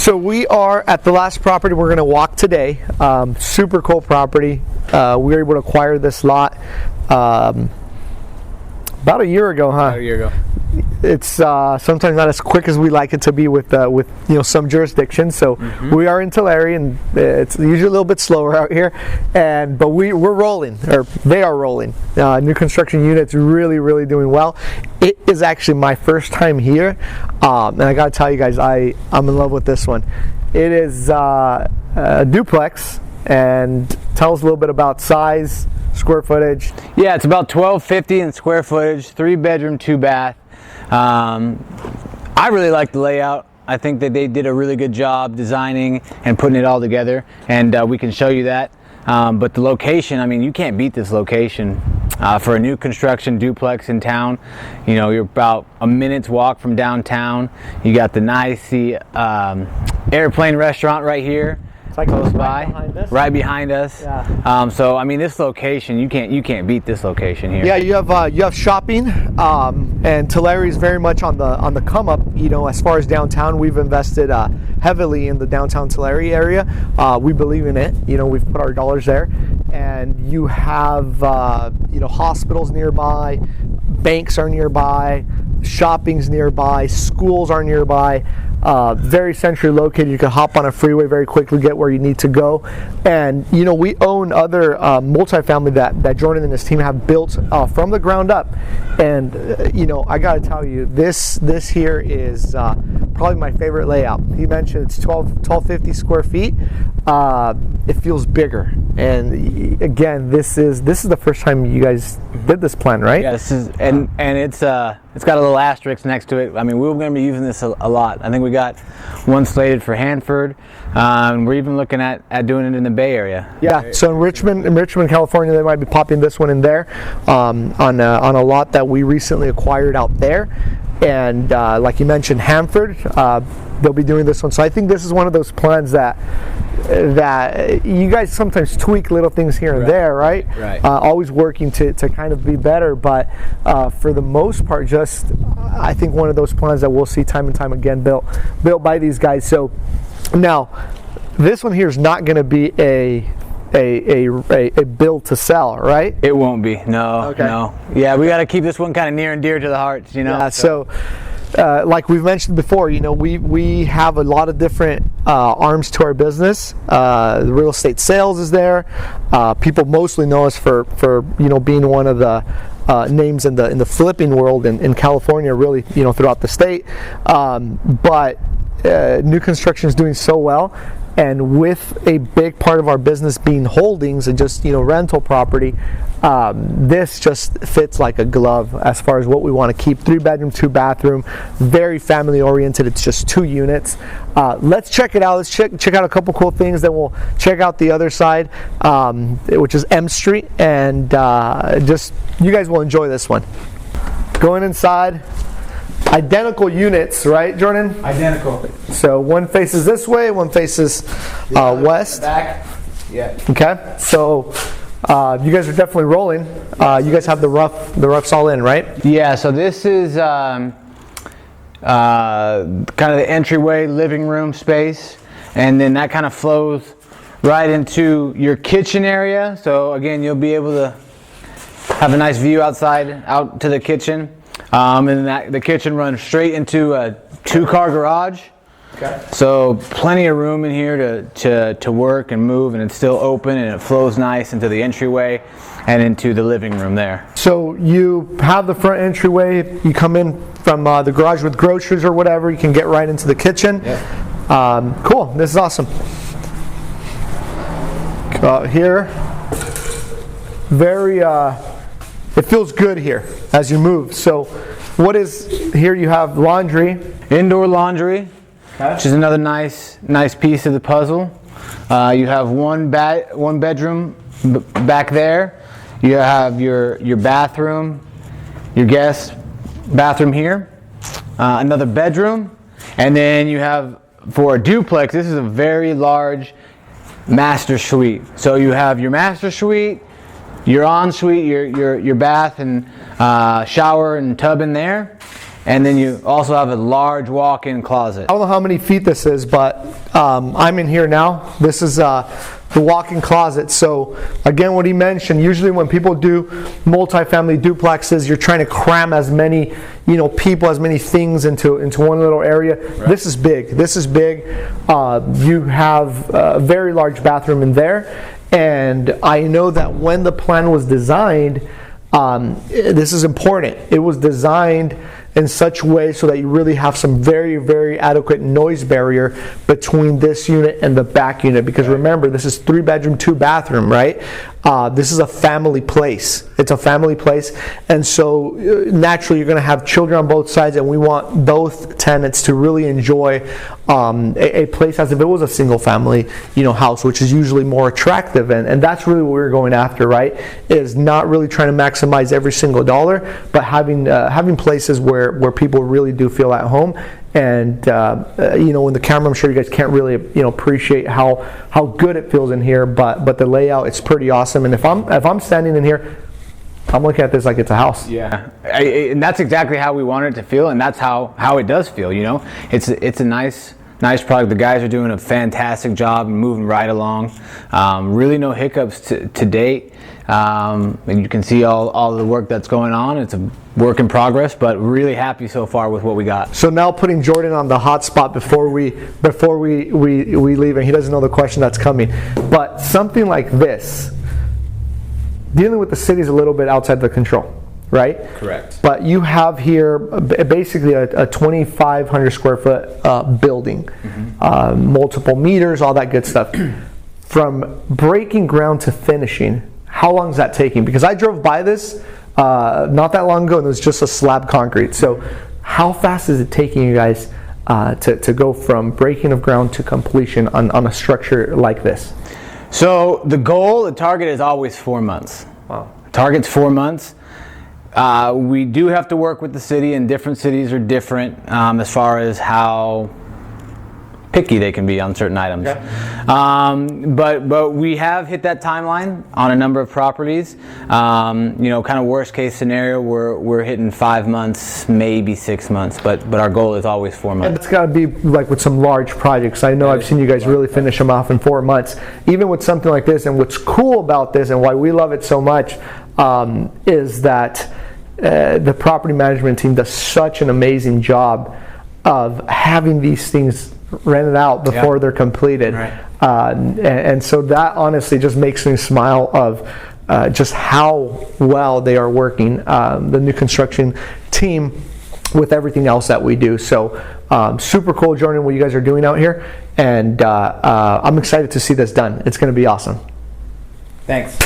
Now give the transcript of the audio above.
So we are at the last property we're going to walk today. Super cool property. We were able to acquire this lot about a year ago, huh? About a year ago. It's sometimes not as quick as we like it to be with some jurisdictions. So we are in Tulare, and it's usually a little bit slower out here. But we're rolling, or they are rolling. New construction units really doing well. It is actually my first time here, and I gotta tell you guys, I'm in love with this one. It is a duplex, and tell us a little bit about size, square footage. Yeah, it's about 1250 in square footage, 3-bedroom, 2-bath. I really like the layout. I think that they did a really good job designing and putting it all together, and we can show you that. But the location, I mean, you can't beat this location. For a new construction duplex in town, you know, you're about a minute's walk from downtown. You got the nice airplane restaurant right here. It's like close right by, right behind us. Yeah. So I mean, this location, you can't beat this location here. Yeah, you have shopping, and Tulare is very much on the come up. You know, as far as downtown, we've invested heavily in the downtown Tulare area. We believe in it. You know, we've put our dollars there, and you have hospitals nearby, banks are nearby, shopping's nearby, schools are nearby. Very centrally located. You can hop on a freeway very quickly, get where you need to go. And you know, we own other multifamily that Jordan and his team have built from the ground up. And you know, I gotta tell you, this here is probably my favorite layout. He mentioned it's 1250 square feet. It feels bigger. And again, this is the first time you guys did this plan, right? Yeah, this is, and it's got a little asterisk next to it. I mean, we're going to be using this a lot. I think we got one slated for Hanford. We're even looking at doing it in the Bay Area. Yeah. So in Richmond, California, they might be popping this one in there on a lot that we recently acquired out there. And like you mentioned, Hanford, they'll be doing this one. So I think this is one of those plans that you guys sometimes tweak little things here and there, right? Right. Always working to kind of be better, but for the most part, just I think one of those plans that we'll see time and time again built by these guys. So now this one here is not going to be a build to sell, right? It won't be. No. Okay. No. Yeah, we got to keep this one kind of near and dear to the hearts, you know. Yeah, so like we've mentioned before, you know, we have a lot of different arms to our business. The real estate sales is there. People mostly know us for you know, being one of the names in the flipping world in California, really, you know, throughout the state. But new construction is doing so well. And with a big part of our business being holdings and just, you know, rental property, this just fits like a glove as far as what we want to keep. 3-bedroom, 2-bathroom, very family oriented. It's just 2 units. Let's check it out. Let's check out a couple cool things. Then we'll check out the other side, which is M Street, and just you guys will enjoy this one. Going inside. Identical units, right, Jordan? Identical. So one faces this way, one faces west. Back. Yeah. Okay. So you guys are definitely rolling. You guys have the roughs all in, right? Yeah. So this is kind of the entryway living room space, and then that kind of flows right into your kitchen area. So again, you'll be able to have a nice view outside, out to the kitchen. And then the kitchen runs straight into a 2-car garage. Okay. So plenty of room in here to work and move, and it's still open, and it flows nice into the entryway and into the living room there. So you have the front entryway. You come in from the garage with groceries or whatever. You can get right into the kitchen. Yep. Cool. This is awesome. Here, very. It feels good here as you move. So what is here? You have laundry. Indoor laundry, okay, which is another nice piece of the puzzle. You have one bedroom back there. You have your bathroom, your guest bathroom here, another bedroom, and then you have, for a duplex, this is a very large master suite. So you have your master suite, your ensuite, your bath and shower and tub in there, And then you also have a large walk-in closet. I don't know how many feet this is, but I'm in here now. This is the walk-in closet. So again, what he mentioned, usually when people do multifamily duplexes, you're trying to cram as many, people, as many things into one little area. Right. This is big. This is big. You have a very large bathroom in there. And I know that when the plan was designed, this is important. It was designed in such a way so that you really have some very, very adequate noise barrier between this unit and the back unit. Because remember, this is 3-bedroom, 2-bathroom, right? This is a family place. It's a family place. And so naturally, you're going to have children on both sides, and we want both tenants to really enjoy a place as if it was a single family, house, which is usually more attractive. And that's really what we're going after, right? Is not really trying to maximize every single dollar, but having places where people really do feel at home. And in the camera, I'm sure you guys can't really appreciate how good it feels in here, but the layout, it's pretty awesome. And if I'm standing in here, I'm looking at this like it's a house. Yeah, and that's exactly how we want it to feel, and that's how it does feel. It's a nice product. The guys are doing a fantastic job, moving right along. Really no hiccups to date. And you can see all the work that's going on. It's a work in progress, but really happy so far with what we got. So now putting Jordan on the hot spot before we leave, and he doesn't know the question that's coming. But something like this, dealing with the city is a little bit outside the control, right? Correct. But you have here basically a 2,500 square foot building, multiple meters, all that good stuff. From breaking ground to finishing, how long is that taking? Because I drove by this not that long ago, and it was just a slab concrete. So how fast is it taking you guys to go from breaking of ground to completion on a structure like this? So the target is always 4 months. Wow. Target's 4 months. We do have to work with the city, and different cities are different as far as how picky they can be on certain items. Okay. But we have hit that timeline on a number of properties. Kind of worst case scenario, we're hitting 5 months, maybe 6 months, but our goal is always 4 months. And it's got to be like with some large projects. I know I've seen you guys really finish them off in 4 months, even with something like this. And what's cool about this and why we love it so much is that the property management team does such an amazing job of having these things rented out before they're completed. Right. And so that honestly just makes me smile of just how well they are working, the new construction team, with everything else that we do. So super cool, Jordan, what you guys are doing out here. And I'm excited to see this done. It's going to be awesome. Thanks.